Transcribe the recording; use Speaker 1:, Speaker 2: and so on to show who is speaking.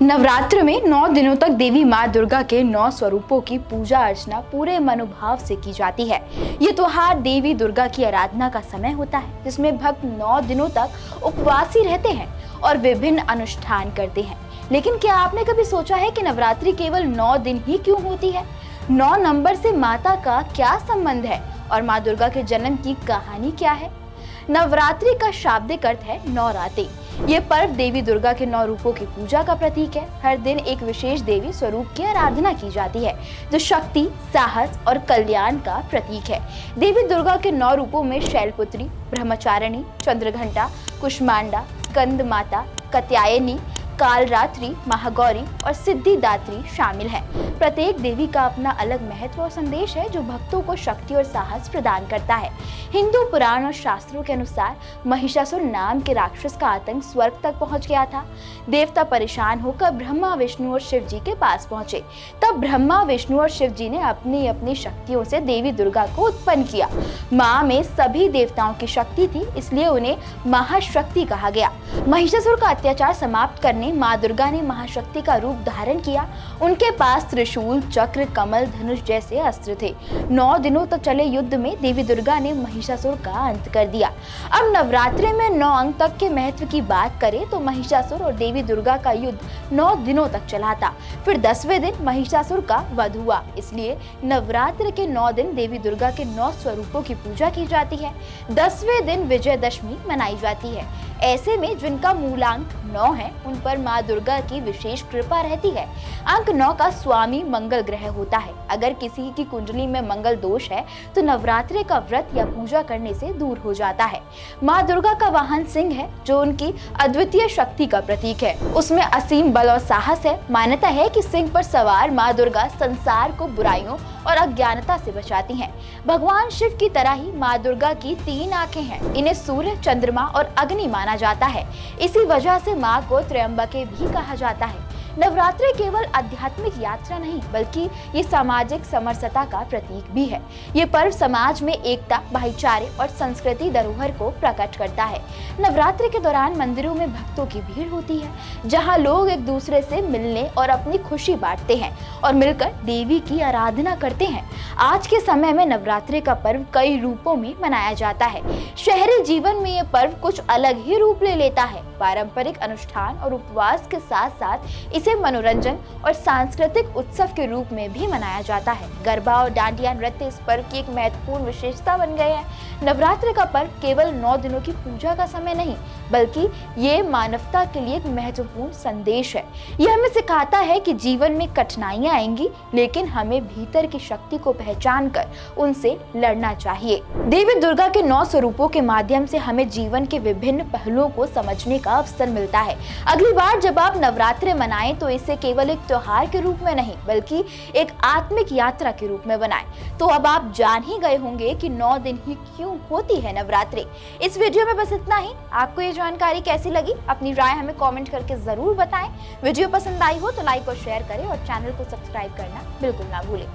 Speaker 1: नवरात्र में 9 दिनों तक देवी माँ दुर्गा के 9 स्वरूपों की पूजा अर्चना पूरे मनोभाव से की जाती है। ये त्योहार देवी दुर्गा की आराधना का समय होता है, जिसमें भक्त 9 दिनों तक उपवासी रहते हैं और विभिन्न अनुष्ठान करते हैं। लेकिन क्या आपने कभी सोचा है कि नवरात्रि केवल 9 दिन ही क्यों होती है? 9 नंबर से माता का क्या संबंध है और माँ दुर्गा के जन्म की कहानी क्या है? नवरात्रि का शाब्दिक अर्थ है नौराते। ये पर्व देवी दुर्गा के 9 रूपों की पूजा का प्रतीक है। हर दिन एक विशेष देवी स्वरूप की आराधना की जाती है, जो शक्ति, साहस और कल्याण का प्रतीक है। देवी दुर्गा के 9 रूपों में शैलपुत्री, ब्रह्मचारिणी, चंद्रघंटा, कुष्मांडा, स्कंद माता, कात्यायनी, कालरात्रि, महागौरी और सिद्धिदात्री शामिल है। प्रत्येक देवी का अपना अलग महत्व और संदेश है, जो भक्तों को शक्ति और साहस प्रदान करता है। हिंदू पुराण और शास्त्रों के अनुसार महिषासुर नाम के राक्षस का आतंक स्वर्ग तक पहुंच गया था। देवता परेशान होकर ब्रह्मा, विष्णु और शिव जी के पास पहुंचे। तब ब्रह्मा, विष्णु और शिव जी ने अपनी अपनी शक्तियों से देवी दुर्गा को उत्पन्न किया। माँ में सभी देवताओं की शक्ति थी, इसलिए उन्हें महाशक्ति कहा गया। महिषासुर का अत्याचार समाप्त करने माँ दुर्गा ने महाशक्ति का रूप धारण किया। उनके पास त्रिशूल, चक्र, कमल, धनुष जैसे अस्त्र थे। 9 दिनों तक चले युद्ध में देवी दुर्गा ने महिषासुर का अंत कर दिया। अब नवरात्रि में 9 अंक तक के महत्व की बात करें तो महिषासुर और देवी दुर्गा का युद्ध 9 दिनों तक चला था। फिर 10वें दिन महिषासुर का वध हुआ। इसलिए नवरात्र के 9 दिन देवी दुर्गा के 9 स्वरूपों की पूजा की जाती है। 10वें दिन विजयदशमी मनाई जाती है। ऐसे में जिनका मूलांक 9 है, उन पर माँ दुर्गा की विशेष कृपा रहती है। अंक 9 का स्वामी मंगल ग्रह होता है। अगर किसी की कुंडली में मंगल दोष है तो नवरात्रि का व्रत या पूजा करने से दूर हो जाता है। माँ दुर्गा का वाहन सिंह है, जो उनकी अद्वितीय शक्ति का प्रतीक है। उसमें असीम बल और साहस है। मान्यता है कि सिंह पर सवार माँ दुर्गा संसार को बुराइयों और अज्ञानता से बचाती हैं। भगवान शिव की तरह ही माँ दुर्गा की 3 आंखें हैं। इन्हें सूर्य, चंद्रमा और अग्नि माना जाता है। इसी वजह से माँ को त्रयंबके भी कहा जाता है। नवरात्रि केवल आध्यात्मिक यात्रा नहीं, बल्कि ये सामाजिक समरसता का प्रतीक भी है। ये पर्व समाज में एकता, भाईचारे और संस्कृति धरोहर को प्रकट करता है। नवरात्रि के दौरान मंदिरों में भक्तों की भीड़ होती है, जहां लोग एक दूसरे से मिलने और अपनी खुशी बांटते हैं और मिलकर देवी की आराधना करते हैं। आज के समय में नवरात्रि का पर्व कई रूपों में मनाया जाता है। शहरी जीवन में ये पर्व कुछ अलग ही रूप ले लेता है। पारंपरिक अनुष्ठान और उपवास के साथ साथ इसे मनोरंजन और सांस्कृतिक उत्सव के रूप में भी मनाया जाता है। गरबा और डांडिया नृत्य इस पर्व की एक महत्वपूर्ण विशेषता बन गए हैं। नवरात्रि का पर्व केवल 9 दिनों की पूजा का समय नहीं, बल्कि ये मानवता के लिए एक महत्वपूर्ण संदेश है। यह हमें सिखाता है कि जीवन में कठिनाइयां आएंगी, लेकिन हमें भीतर की शक्ति को पहचान कर उनसे लड़ना चाहिए। देवी दुर्गा के 9 स्वरूपों के माध्यम से हमें जीवन के विभिन्न पहलुओं को समझने का अवसर मिलता है। अगली बार जब आप नवरात्रि मनाएं तो इसे केवल एक त्योहार के रूप में नहीं, बल्कि एक आत्मिक यात्रा के रूप में बनाएं। तो अब आप जान ही गए होंगे कि 9 दिन ही क्यों होती है नवरात्रि। इस वीडियो में बस इतना ही। आपको ये जानकारी कैसी लगी? अपनी राय हमें कमेंट करके जरूर बताएं। वीडियो पसंद आई हो तो लाइक और शेयर करें और चैनल को सब्सक्राइब करना बिल्कुल ना भूलें।